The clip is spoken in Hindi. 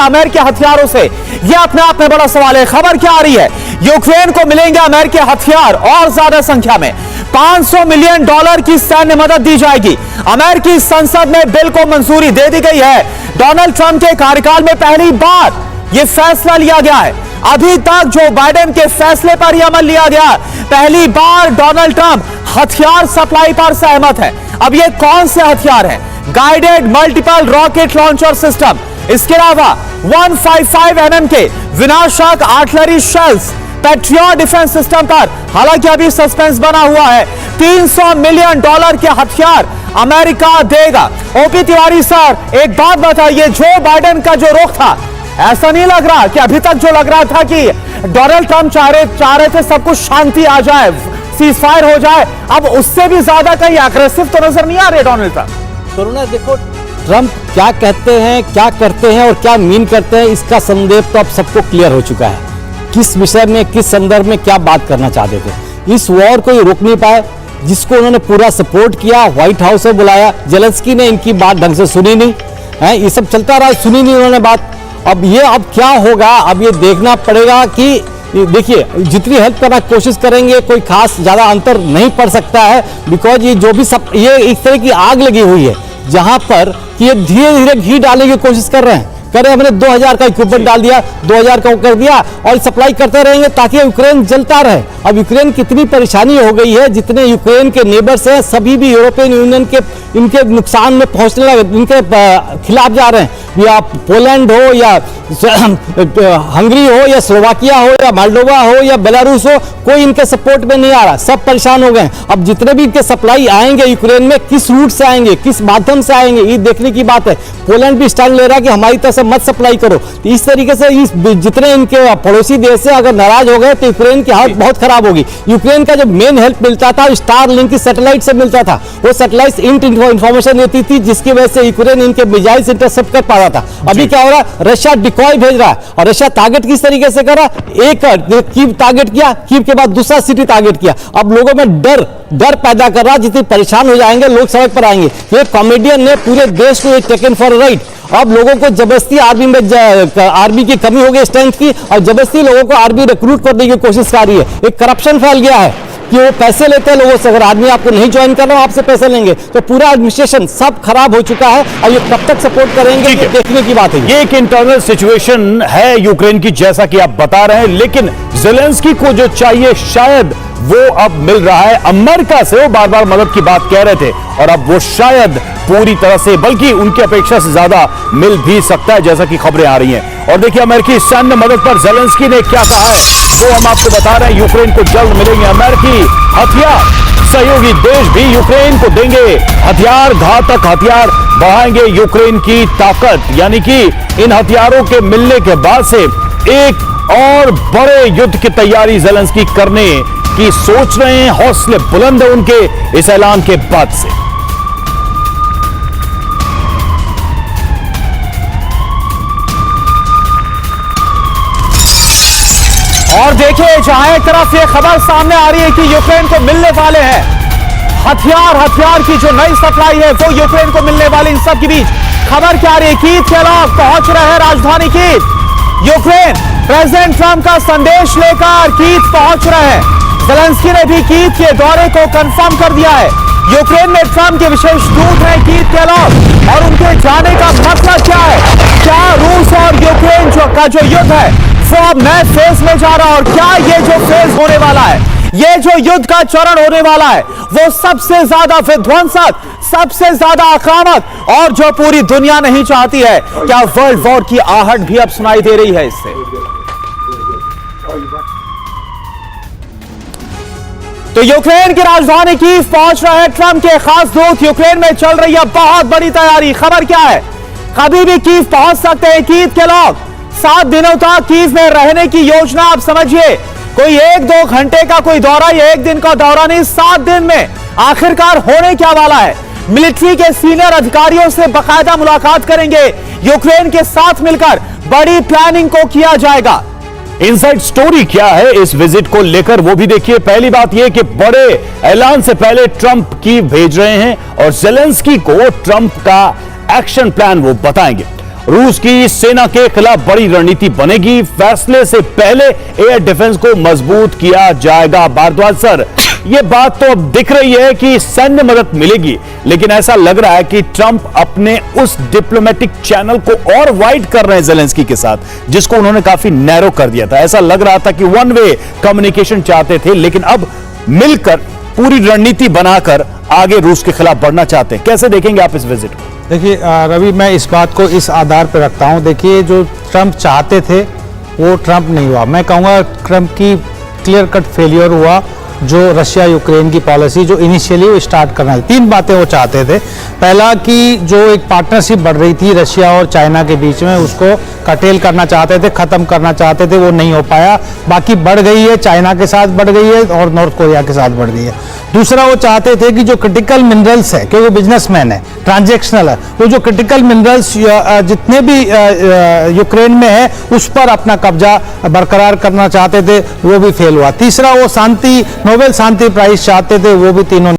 अमेरिकी हथियारों से? यह अपने आप में बड़ा सवाल है। खबर क्या आ रही है? यूक्रेन को मिलेंगे अमेरिकी हथियार और ज्यादा संख्या में। $500 मिलियन की सैन्य मदद दी जाएगी। अमेरिकी संसद में बिल को मंजूरी दे दी गई है। डोनाल्ड ट्रंप के कार्यकाल में पहली बार यह फैसला लिया गया है। अभी तक जो बाइडेन के फैसले पर ही अमल लिया गया। पहली बार डोनाल्ड ट्रंप हथियार सप्लाई पर सहमत है। अब ये कौन से हथियार हैं? Guided multiple rocket launcher system, इसके अलावा 155 mm के विनाशक artillery shells, patriot defence system पर हालांकि अभी सस्पेंस बना हुआ है। $300 मिलियन के हथियार अमेरिका देगा। ओपी तिवारी सर, एक बात बताइए, जो बाइडेन का जो रुख था, ऐसा नहीं लग रहा कि अभी तक जो लग रहा था कि डोनाल्ड ट्रंप चाह रहे थे सब कुछ शांति आ जाए, सीजफायर हो जाए, अब उससे भी ज्यादा कहीं एग्रेसिव तो नजर नहीं आ रहे डोनाल्ड ट्रंप? करुणा, देखो ट्रंप क्या कहते हैं, क्या करते हैं और क्या मीन करते हैं, इसका संदेश तो अब सबको क्लियर हो चुका है। किस विषय में, किस संदर्भ में क्या बात करना चाहते थे। इस वॉर को ये रोक नहीं पाए, जिसको उन्होंने पूरा सपोर्ट किया, व्हाइट हाउस में बुलाया। जेलेंस्की ने इनकी बात ढंग से सुनी नहीं है, ये सब चलता रहा, सुनी नहीं उन्होंने बात। अब क्या होगा, अब ये देखना पड़ेगा कि देखिए जितनी हेल्प करना कोशिश करेंगे कोई खास ज़्यादा अंतर नहीं पड़ सकता है, बिकॉज ये जो भी सब ये एक तरह की आग लगी हुई है जहाँ पर कि ये धीरे धीरे घी डालने की कोशिश कर रहे हैं। हमने 2000 का इक्विपमेंट डाल दिया, 2000 का कर दिया और सप्लाई करते रहेंगे ताकि यूक्रेन जलता रहे। अब यूक्रेन कितनी परेशानी हो गई है, जितने यूक्रेन के नेबर्स हैं सभी भी यूरोपियन यूनियन के इनके नुकसान में पहुंचने लगे, इनके खिलाफ जा रहे हैं। या पोलैंड हो या हंगरी हो या स्लोवाकिया हो या मोल्डोवा हो या बेलारूस हो, कोई इनके सपोर्ट में नहीं आ रहा, सब परेशान हो गए। अब जितने भी इनके सप्लाई आएंगे यूक्रेन में, किस रूट से आएंगे, किस माध्यम से आएंगे, ये देखने की बात है। पोलैंड भी स्टैंड ले रहा है कि हमारी तरफ से मत सप्लाई करो। तो इस तरीके से जितने इनके पड़ोसी देश से अगर नाराज हो गए तो यूक्रेन की हालत बहुत खराब होगी। यूक्रेन का जो मेन हेल्प मिलता था स्टारलिंक की सैटेलाइट से मिलता था, वो सैटेलाइट इंफॉर्मेशन देती थी जिसकी वजह से यूक्रेन इनके मिसाइल्स इंटरसेप्ट कर पा रहा था। अभी क्या हो रहा है, रशिया डिकॉय भेज रहा है और रशिया टारगेट किस तरीके से कर रहा है, एक कीव टारगेट किया, कीव के बाद दूसरा सिटी टारगेट किया। अब लोगों में डर पैदा कर रहा है, जितने परेशान हो जाएंगे लोग सड़क पर आएंगे। ये कॉमेडियन ने पूरे देश को टेकन फॉर राइट। अब लोगों को जबरदस्ती आर्मी की कमी हो गई स्ट्रेंथ की, और जबरदस्ती लोगों को आर्मी रिक्रूट करने की कोशिश कर रही है। एक करप्शन फैल गया है कि वो पैसे लेते हैं लोगों से, अगर आदमी आपको नहीं ज्वाइन कर रहा हो आपसे पैसे लेंगे। तो पूरा एडमिनिस्ट्रेशन सब खराब हो चुका है और ये कब तक सपोर्ट करेंगे देखने की बात है। ये एक इंटरनल सिचुएशन है यूक्रेन की, जैसा कि आप बता रहे हैं, लेकिन जेलेंस्की को जो चाहिए शायद वो अब मिल रहा है अमेरिका से। वो बार बार मदद की बात कह रहे थे और अब वो शायद पूरी तरह से, बल्कि उनकी अपेक्षा से ज्यादा मिल भी सकता है, जैसा कि खबरें आ रही हैं। और देखिए अमेरिकी सैन्य मदद पर जेलेंस्की ने क्या कहा है, वो हम आपको बता रहे हैं। यूक्रेन को जल्द मिलेंगे अमेरिकी हथियार, सहयोगी देश भी यूक्रेन को देंगे हथियार, घातक हथियार बढ़ाएंगे यूक्रेन की ताकत। यानी कि इन हथियारों के मिलने के बाद से एक और बड़े युद्ध की तैयारी जेलेंस्की करने की सोच रहे हैं। हौसले बुलंद है उनके इस ऐलान के बाद से। और देखिए जहां एक तरफ ये खबर सामने आ रही है कि यूक्रेन को मिलने वाले हैं हथियार की जो नई सप्लाई है वो यूक्रेन को मिलने वाली, इन सब के बीच खबर क्या आ रही है, कीव के लोग पहुंच रहे हैं राजधानी कीव। यूक्रेन प्रेसिडेंट ट्रंप का संदेश लेकर कीव पहुंच रहे हैं। जेलेंस्की ने भी कीव के दौरे को कंफर्म कर दिया है। यूक्रेन में ट्रंप के विशेष दूत हैं कीव के लोग, और उनके जाने का मतलब क्या है, क्या रूस और यूक्रेन का जो युद्ध है वो अब नए फेज में जा रहा है, और क्या ये जो फेज होने वाला है, ये जो युद्ध का चरण होने वाला है वो सबसे ज्यादा विध्वंसक, सबसे ज्यादा आक्रामक, और जो पूरी दुनिया नहीं चाहती है, क्या वर्ल्ड वॉर की आहट भी अब सुनाई दे रही है इससे। तो यूक्रेन की राजधानी कीव पहुंच रहे हैं ट्रंप के खास दूत। यूक्रेन में चल रही है बहुत बड़ी तैयारी। खबर क्या है, कभी भी कीव पहुंच सकते हैं कीव के लोग। 7 दिनों तक कीव में रहने की योजना, आप समझिए कोई 1-2 घंटे का कोई दौरा या 1 दिन का दौरा नहीं, 7 दिन में आखिरकार होने क्या वाला है। मिलिट्री के सीनियर अधिकारियों से बाकायदा मुलाकात करेंगे, यूक्रेन के साथ मिलकर बड़ी प्लानिंग को किया जाएगा। इनसाइड स्टोरी क्या है इस विजिट को लेकर वो भी देखिए। पहली बात यह कि बड़े ऐलान से पहले ट्रंप कीव भेज रहे हैं और जेलेंस्की को ट्रंप का एक्शन प्लान वो बताएंगे। रूस की सेना के खिलाफ बड़ी रणनीति बनेगी, फैसले से पहले एयर डिफेंस को मजबूत किया जाएगा। भारद्वाज सर, यह बात तो अब दिख रही है कि सैन्य मदद मिलेगी, लेकिन ऐसा लग रहा है कि ट्रंप अपने उस डिप्लोमेटिक चैनल को और वाइड कर रहे हैं ज़ेलेंस्की के साथ, जिसको उन्होंने काफी नैरो कर दिया था। ऐसा लग रहा था कि वन वे कम्युनिकेशन चाहते थे, लेकिन अब मिलकर पूरी रणनीति बनाकर आगे रूस के खिलाफ बढ़ना चाहते हैं। कैसे देखेंगे आप इस विजिट को? देखिए रवि, मैं इस बात को इस आधार पर रखता हूं। देखिए, जो ट्रंप चाहते थे वो ट्रंप नहीं हुआ। मैं कहूँगा ट्रंप की क्लियर कट फेलियर हुआ। जो रशिया यूक्रेन की पॉलिसी जो इनिशियली वो स्टार्ट करना थी, 3 बातें वो चाहते थे। पहला कि जो एक पार्टनरशिप बढ़ रही थी रशिया और चाइना के बीच में, उसको कटेल करना चाहते थे, खत्म करना चाहते थे, वो नहीं हो पाया। बाकी बढ़ गई है, चाइना के साथ बढ़ गई है और नॉर्थ कोरिया के साथ बढ़ गई है। दूसरा, वो चाहते थे कि जो क्रिटिकल मिनरल्स है, क्योंकि बिजनेसमैन है, ट्रांजैक्शनल है, वो जो क्रिटिकल मिनरल्स जितने भी यूक्रेन में है उस पर अपना कब्जा बरकरार करना चाहते थे, वो भी फेल हुआ। तीसरा, वो शांति, नोबेल शांति प्राइज चाहते थे, वो भी तीनों